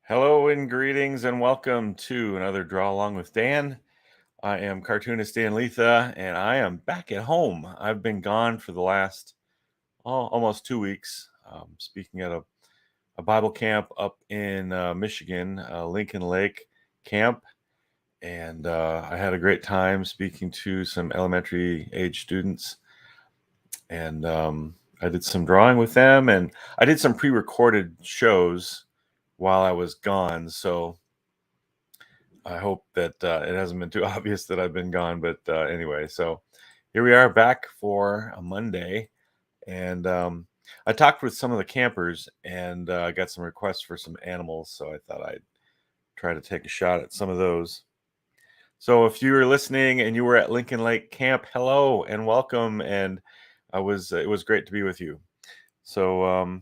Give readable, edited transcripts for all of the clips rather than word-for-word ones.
Hello and greetings and welcome to another Draw Along with Dan. I am cartoonist Dan Lietha and I am back at home. I've been gone for the last almost 2 weeks, speaking at a Bible camp up in Michigan, Lincoln Lake Camp. And I had a great time speaking to some elementary age students. And I did some drawing with them and I did some pre-recorded shows while I was gone. So I hope that it hasn't been too obvious that I've been gone, but anyway, so here we are back for a Monday, and I talked with some of the campers and got some requests for some animals, so I thought I'd try to take a shot at some of those. So if you were listening and you were at Lincoln Lake Camp, hello and welcome, and it was great to be with you. So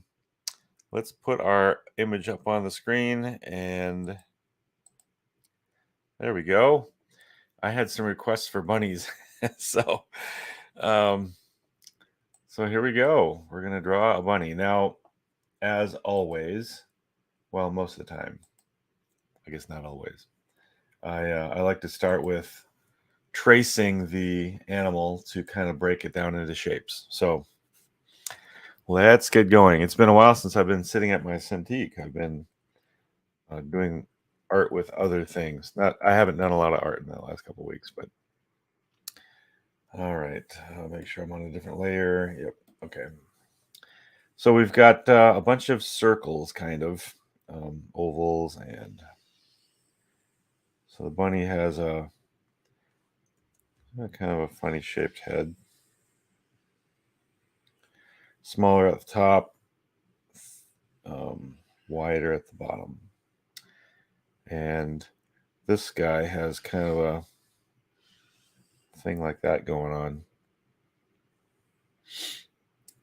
let's put our image up on the screen and there we go. I had some requests for bunnies. so um, so here we go. We're going to draw a bunny. Now, as always, well, most of the time, I guess not always, I like to start with tracing the animal to kind of break it down into shapes. So let's get going. It's been a while since I've been sitting at my Cintiq. I've been doing art with other things. I haven't done a lot of art in the last couple of weeks, but all right. I'll make sure I'm on a different layer. Yep. Okay. So we've got a bunch of circles, kind of ovals, and so the bunny has a kind of a funny shaped head. Smaller at the top, wider at the bottom. And this guy has kind of a thing like that going on.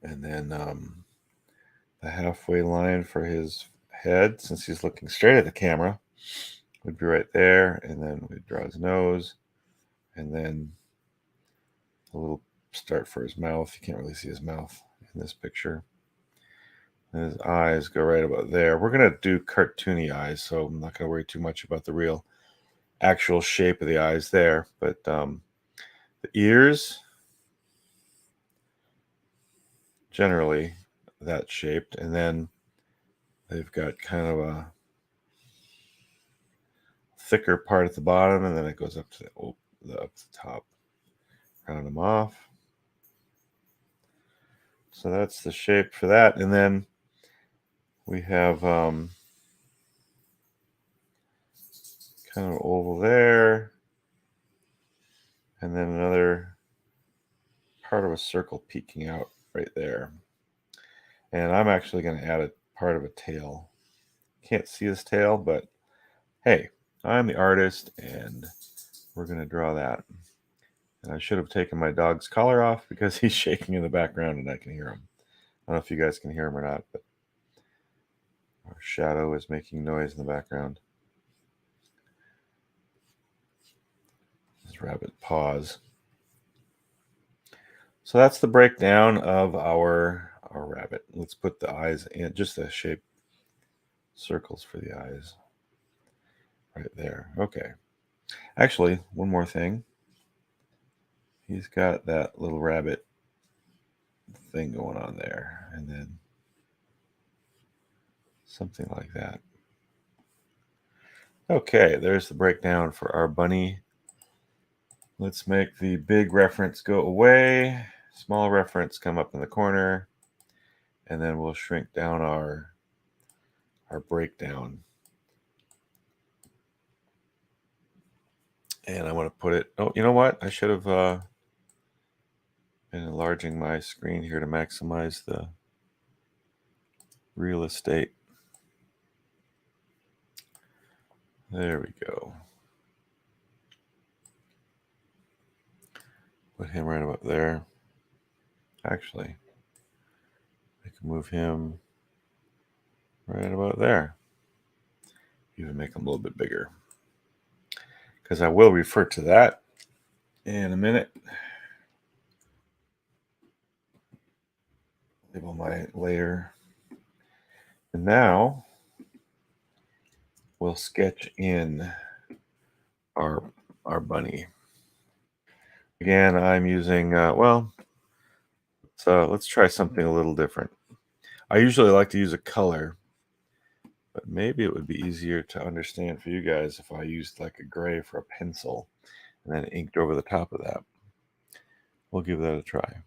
And then the halfway line for his head, since he's looking straight at the camera, would be right there. And then we draw his nose, and then a little start for his mouth. You can't really see his mouth in this picture. And his eyes go right about there. We're going to do cartoony eyes, so I'm not going to worry too much about the real actual shape of the eyes there. But the ears, generally that shaped. And then they've got kind of a thicker part at the bottom, and then it goes up to up the top. Round them off. So that's the shape for that. And then we have kind of oval there, and then another part of a circle peeking out right there. And I'm actually going to add a part of a tail. Can't see his tail, but hey, I'm the artist, and we're going to draw that. And I should have taken my dog's collar off because he's shaking in the background and I can hear him. I don't know if you guys can hear him or not, but our shadow is making noise in the background. His rabbit paws. So that's the breakdown of our rabbit. Let's put the eyes in, just the shape circles for the eyes right there. Okay. Actually, one more thing. He's got that little rabbit thing going on there, and then something like that. Okay, there's the breakdown for our bunny. Let's make the big reference go away. Small reference come up in the corner, and then we'll shrink down our breakdown. And I want to put it, oh, you know what? I should have been enlarging my screen here to maximize the real estate. There we go. Put him right about there. Actually, I can move him right about there. Even make him a little bit bigger, because I will refer to that in a minute. Label my layer. And now we'll sketch in our bunny. Again, I'm using, well, so let's try something a little different. I usually like to use a color, but maybe it would be easier to understand for you guys if I used like a gray for a pencil and then inked over the top of that. We'll give that a try.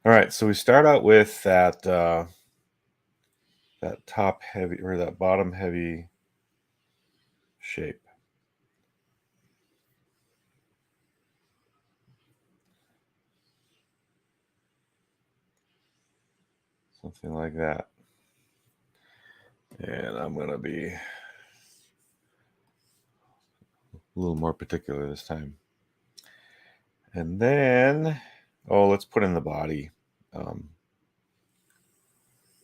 All right, so we start out with that that top heavy or that bottom heavy shape. Something like that. And I'm going to be a little more particular this time. And then, oh, let's put in the body.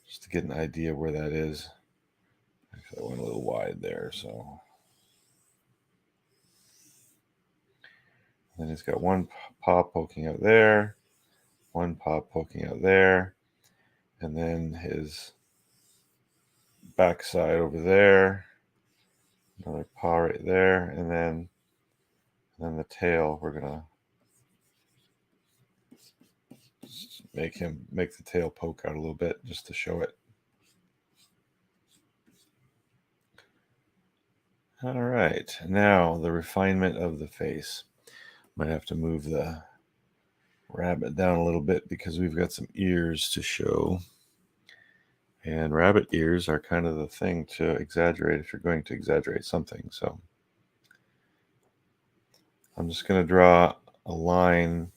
Just to get an idea where that is. Actually, I went a little wide there, so. Then he's got one paw poking out there, one paw poking out there, and then his backside over there, another paw right there, and then the tail. We're gonna make the tail poke out a little bit just to show it. All right, now the refinement of the face. Might have to move the rabbit down a little bit because we've got some ears to show. And rabbit ears are kind of the thing to exaggerate if you're going to exaggerate something. So I'm just going to draw a line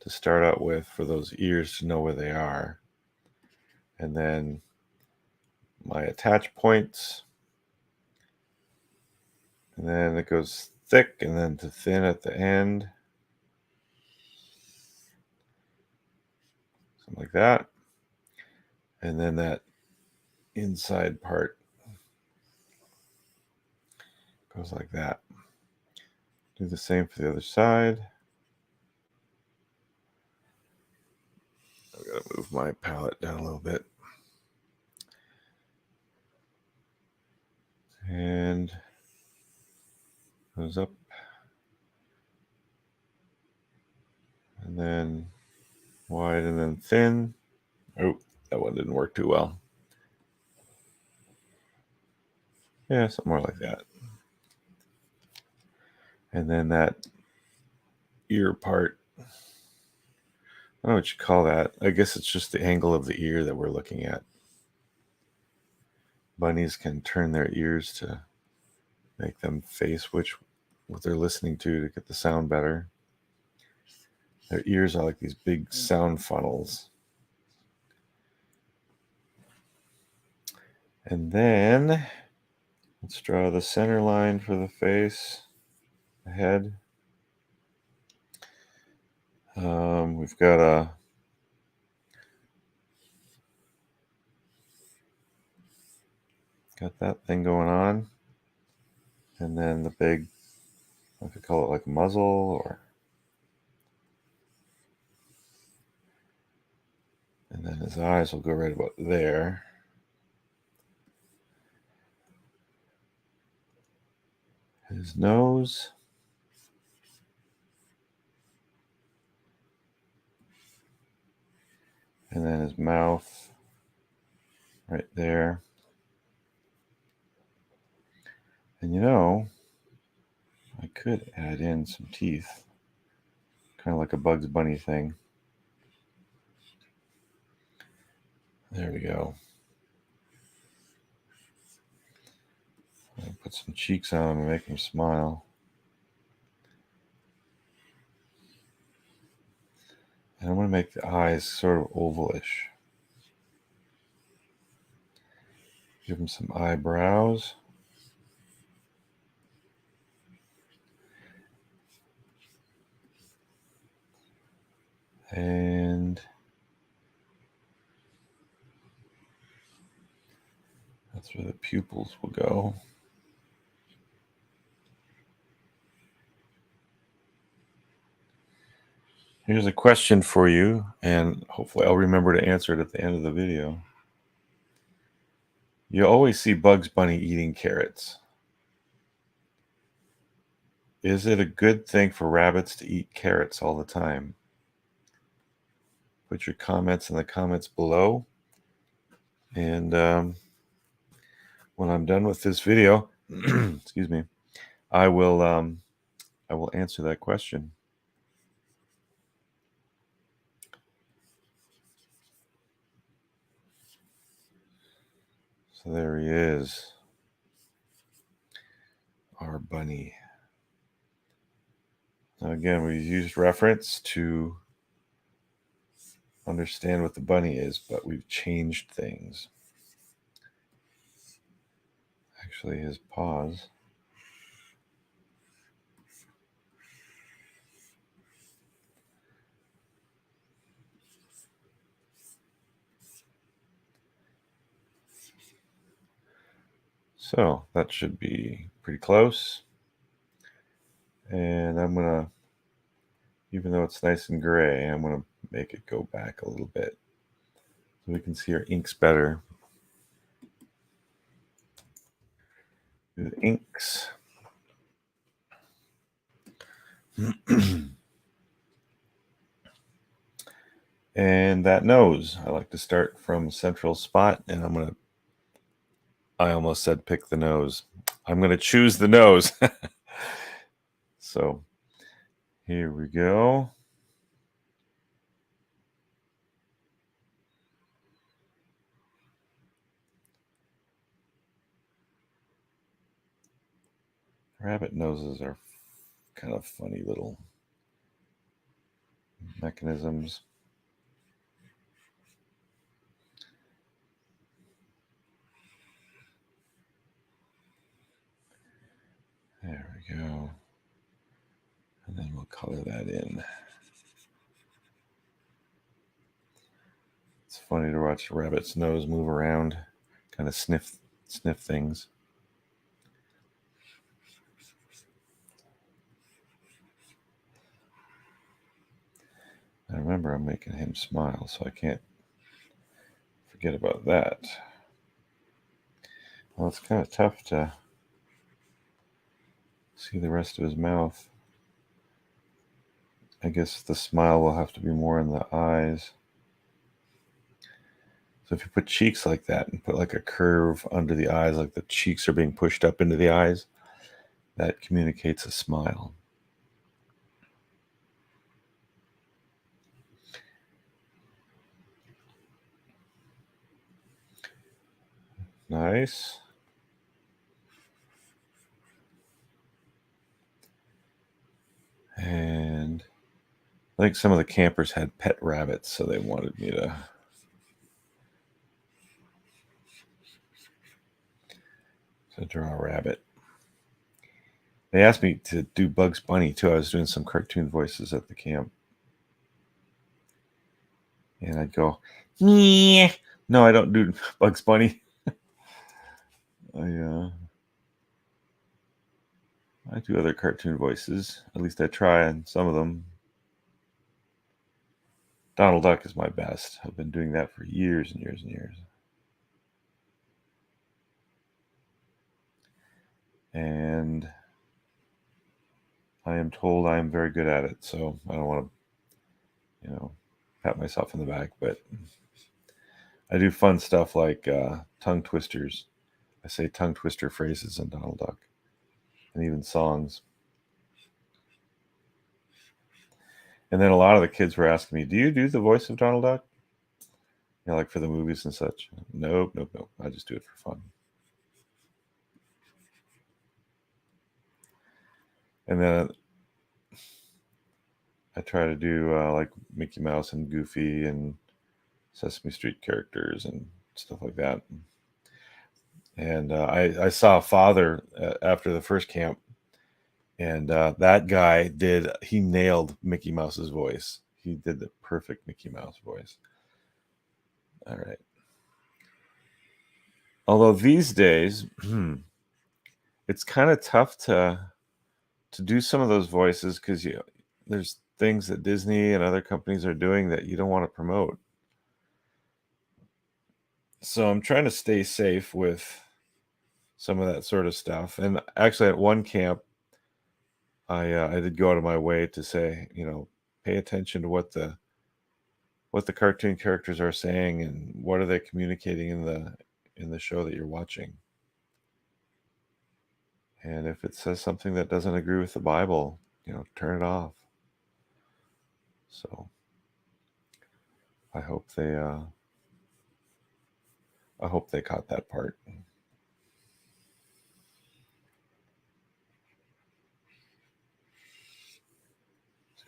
to start out with for those ears to know where they are. And then my attach points. And then it goes thick and then to thin at the end. Something like that. And then that inside part goes like that. Do the same for the other side. I've got to move my palette down a little bit. And goes up. And then wide and then thin. Oh, that one didn't work too well. Yeah, something more like that. And then that ear part. I don't know what you call that. I guess it's just the angle of the ear that we're looking at. Bunnies can turn their ears to make them face what they're listening to get the sound better. Their ears are like these big sound funnels. And then let's draw the center line for the face, the head. We've got that thing going on. And then the big, I could call it like a muzzle or. And then his eyes will go right about there. His nose. And then his mouth right there. And you know, I could add in some teeth, kind of like a Bugs Bunny thing. There we go. I'll put some cheeks on him and make him smile. And I'm going to make the eyes sort of ovalish. Give him some eyebrows. And that's where the pupils will go. Here's a question for you, and hopefully I'll remember to answer it at the end of the video. You always see Bugs Bunny eating carrots. Is it a good thing for rabbits to eat carrots all the time? Put your comments in the comments below. And when I'm done with this video, excuse me, I will answer that question. So there he is, our bunny. Now again, we used reference to understand what the bunny is, but we've changed things. Actually, his paws. So that should be pretty close. And I'm gonna, even though it's nice and gray, I'm gonna make it go back a little bit so we can see our inks better. Do the inks. And that nose, I like to start from a central spot, and I almost said pick the nose. I'm going to choose the nose. So here we go. Rabbit noses are kind of funny little mechanisms. There we go. And then we'll color that in. It's funny to watch a rabbit's nose move around, kind of sniff things. And remember, I'm making him smile, so I can't forget about that. Well, it's kind of tough to see the rest of his mouth. I guess the smile will have to be more in the eyes. So if you put cheeks like that and put like a curve under the eyes, like the cheeks are being pushed up into the eyes, that communicates a smile. Nice. And I think some of the campers had pet rabbits, so they wanted me to draw a rabbit. They asked me to do Bugs Bunny too. I was doing some cartoon voices at the camp. And I'd go, yeah. No, I don't do Bugs Bunny. I do other cartoon voices. At least I try on some of them. Donald Duck is my best. I've been doing that for years and years and years. And I am told I am very good at it, so I don't want to, pat myself in the back, but I do fun stuff like tongue twisters. I say tongue twister phrases in Donald Duck, and even songs. And then a lot of the kids were asking me, "Do you do the voice of Donald Duck? Like for the movies and such?" Nope. I just do it for fun. And then I try to do like Mickey Mouse and Goofy and Sesame Street characters and stuff like that. And I saw a father after the first camp, and that guy he nailed Mickey Mouse's voice. He did the perfect Mickey Mouse voice. All right. Although these days, it's kind of tough to do some of those voices because there's things that Disney and other companies are doing that you don't want to promote. So I'm trying to stay safe with some of that sort of stuff. And actually, at one camp, I did go out of my way to say, pay attention to what the cartoon characters are saying and what are they communicating in the show that you're watching. And if it says something that doesn't agree with the Bible, turn it off. So I hope they caught that part.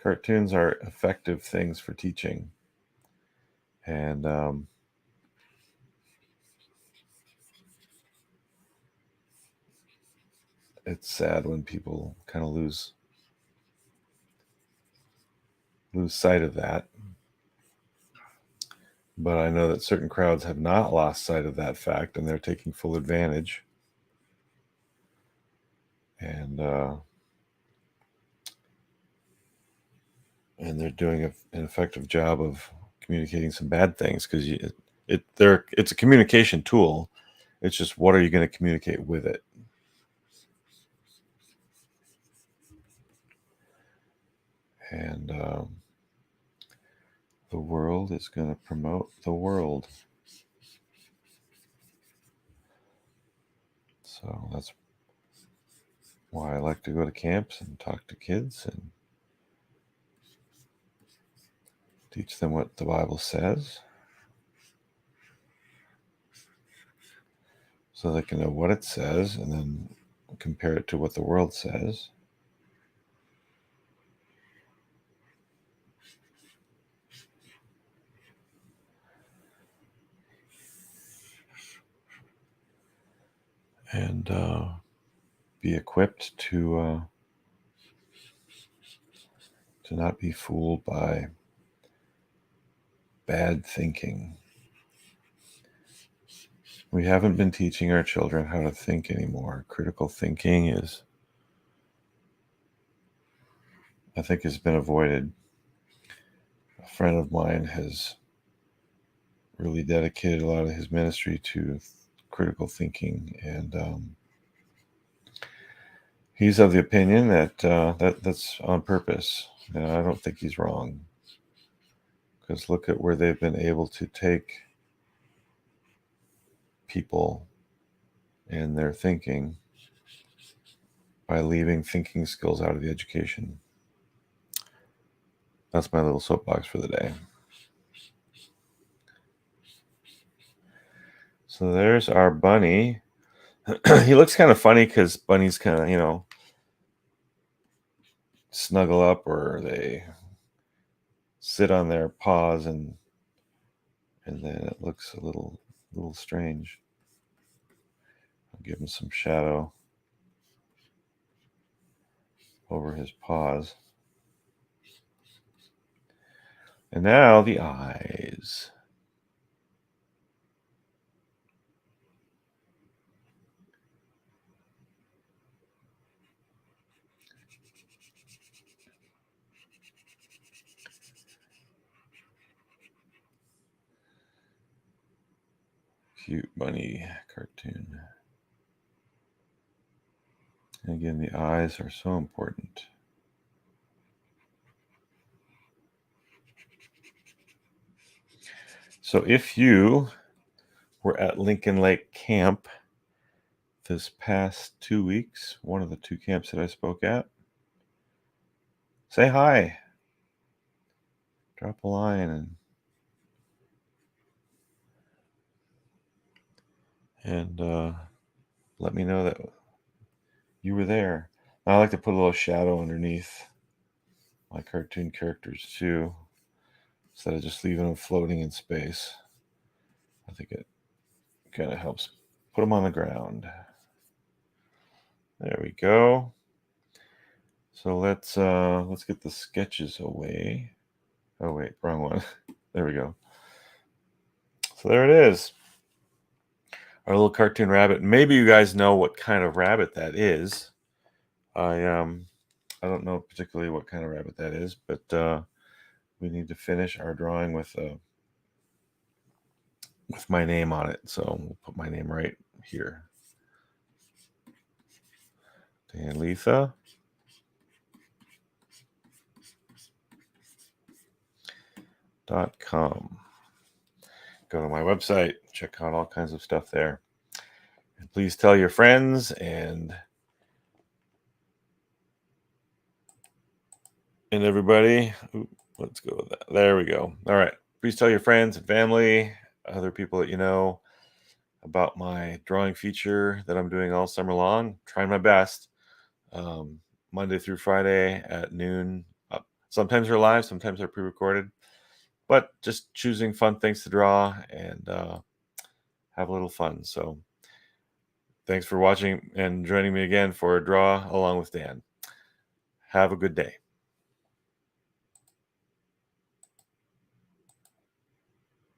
Cartoons are effective things for teaching, and it's sad when people kind of lose sight of that. But I know that certain crowds have not lost sight of that fact, and they're taking full advantage. And they're doing an effective job of communicating some bad things, because it's a communication tool. It's just, what are you going to communicate with it? And the world is going to promote the world. So that's why I like to go to camps and talk to kids and teach them what the Bible says, so they can know what it says and then compare it to what the world says. And be equipped to not be fooled by bad thinking. We haven't been teaching our children how to think anymore. Critical thinking I think, has been avoided. A friend of mine has really dedicated a lot of his ministry to critical thinking, and he's of the opinion that that's on purpose. And I don't think he's wrong, because look at where they've been able to take people and their thinking by leaving thinking skills out of the education. That's my little soapbox for the day. So there's our bunny. He looks kind of funny because bunnies kind of, snuggle up, or they sit on their paws, and then it looks a little strange. I'll give him some shadow over his paws. And now the eyes. Cute bunny cartoon. And again, the eyes are so important. So if you were at Lincoln Lake Camp this past 2 weeks, one of the 2 camps that I spoke at, say hi. Drop a line and let me know that you were there. I like to put a little shadow underneath my cartoon characters too, instead of just leaving them floating in space. I think it kind of helps put them on the ground. There we go. So let's get the sketches away. Oh wait, wrong one. There we go. So there it is. Our little cartoon rabbit. Maybe you guys know what kind of rabbit that is. I don't know particularly what kind of rabbit that is, but we need to finish our drawing with with my name on it. So we'll put my name right here. Dan Lietha. .com. Go to my website, check out all kinds of stuff there. And please tell your friends and everybody. Ooh, let's go with that. There we go. All right. Please tell your friends and family, other people that you know, about my drawing feature that I'm doing all summer long. Trying my best. Monday through Friday at noon. Sometimes they're live, sometimes they're pre-recorded, but just choosing fun things to draw and have a little fun. So thanks for watching and joining me again for a draw along with Dan. Have a good day.